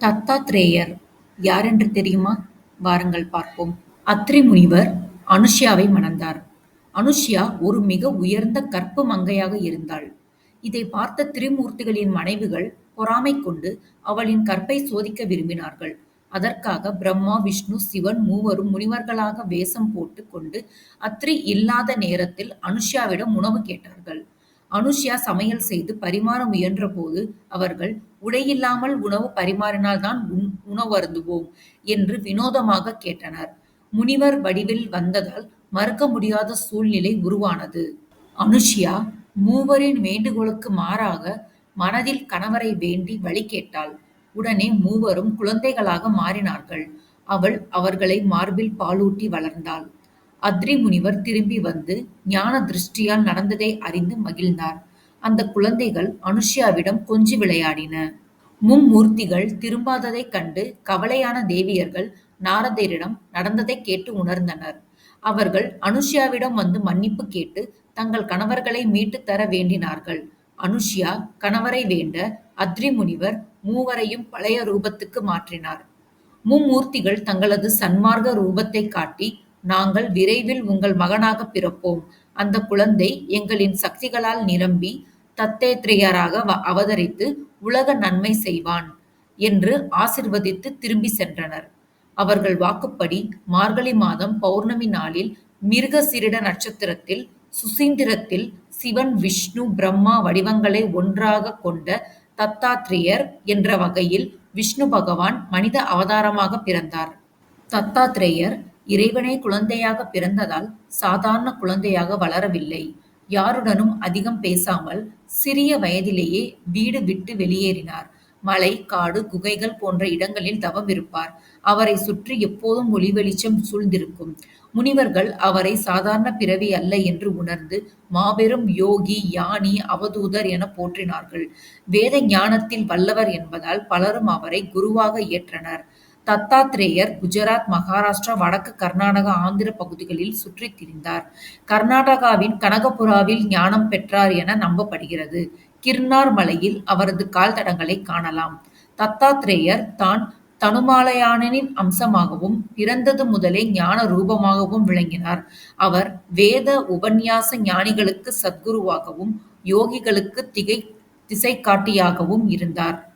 தத்தாத்ரேயர் யாரென்று தெரியுமா? வாருங்கள் பார்ப்போம். அத்ரி முனிவர் அனுஷ்யாவை மணந்தார். அனுஷ்யா ஒரு மிக உயர்ந்த கற்பு மங்கையாக இருந்தாள். இதை பார்த்த திரிமூர்த்திகளின் மனைவிகள் பொறாமை கொண்டு அவளின் கற்பை சோதிக்க விரும்பினார்கள். அதற்காக பிரம்மா, விஷ்ணு, சிவன் மூவரும் முனிவர்களாக வேஷம் போட்டுக் கொண்டு அத்ரி இல்லாத நேரத்தில் அனுஷ்யாவிடம் உணவு கேட்டார்கள். அனுஷ்யா சமையல் செய்து பரிமாற முயன்றபோது அவர்கள், உடையில்லாமல் உணவு பரிமாறினால்தான் உணவருந்துவோம் என்று வினோதமாகக் கேட்டனர். முனிவர் வடிவில் வந்ததால் மறுக்க முடியாத சூழ்நிலை உருவானது. அனுஷ்யா மூவரின் வேண்டுகோளுக்கு மாறாக மனதில் கணவரை வேண்டி வழி கேட்டாள். உடனே மூவரும் குழந்தைகளாக மாறினார்கள். அவள் அவர்களை மார்பில் பாலூட்டி வளர்ந்தாள். அத்ரி முனிவர் திரும்பி வந்து ஞான திருஷ்டியால் நடந்ததை அறிந்து மகிழ்ந்தார். அந்த குழந்தைகள் அனுஷ்யாவிடம் கொஞ்சி விளையாடின. மும்மூர்த்திகள் திரும்பாததைக் கண்டு கவலையான தேவியர்கள் நாரதரிடம் நடந்ததைக் கேட்டு உணர்ந்தனர். அவர்கள் அனுஷ்யாவிடம் வந்து மன்னிப்பு கேட்டு தங்கள் கணவர்களை மீட்டுத் தர வேண்டினார்கள். அனுஷ்யா கணவரை வேண்ட அத்ரி முனிவர் மூவரையும் பழைய ரூபத்துக்கு மாற்றினார். மும்மூர்த்திகள் தங்களது சன்மார்க்க ரூபத்தைக் காட்டி, நாங்கள் விரைவில் உங்கள் மகனாகப் பிறப்போம். அந்த குழந்தை எங்களின் சக்திகளால் நிரம்பி தத்தேத்ரேயராக அவதரித்து உலக நன்மை செய்வான் என்று ஆசிர்வதித்து திரும்பி சென்றனர். அவர்கள் வாக்குப்படி மார்கழி மாதம் பௌர்ணமி நாளில் மிருகசீரிட நட்சத்திரத்தில் சுசீந்திரத்தில் சிவன், விஷ்ணு, பிரம்மா வடிவங்களை ஒன்றாகக் கொண்ட தத்தாத்ரேயர் என்ற வகையில் விஷ்ணு பகவான் மனித அவதாரமாக பிறந்தார். தத்தாத்ரேயர் இறைவனே குழந்தையாக பிறந்ததால் சாதாரண குழந்தையாக வளரவில்லை. யாருடனும் அதிகம் பேசாமல் சிறிய வயதிலேயே வீடு விட்டு வெளியேறினார். மலை, காடு, குகைகள் போன்ற இடங்களில் தவம் இருப்பார். அவரை சுற்றி எப்போதும் ஒளி வெளிச்சம் சூழ்ந்திருக்கும். முனிவர்கள் அவரை சாதாரண பிறவி அல்ல என்று உணர்ந்து மாபெரும் யோகி, ஞானி, அவதூதர் என போற்றினார்கள். வேத ஞானத்தில் வல்லவர் என்பதால் பலரும் அவரை குருவாக ஏற்றனர். தத்தாத்ரேயர் குஜராத், மகாராஷ்டிரா, வடக்கு கர்நாடகா, ஆந்திர பகுதிகளில் சுற்றித் திரிந்தார். கர்நாடகாவின் கனகபுராவில் ஞானம் பெற்றார் என நம்பப்படுகிறது. கிர்னார் மலையில் அவரது கால் தடங்களை காணலாம். தத்தாத்ரேயர் தான் தனுமாலயானின் அம்சமாகவும் பிறந்தது முதலே ஞான ரூபமாகவும் விளங்கினார். அவர் வேத உபன்யாச ஞானிகளுக்கு சத்குருவாகவும் யோகிகளுக்கு திசைக்காட்டியாகவும் இருந்தார்.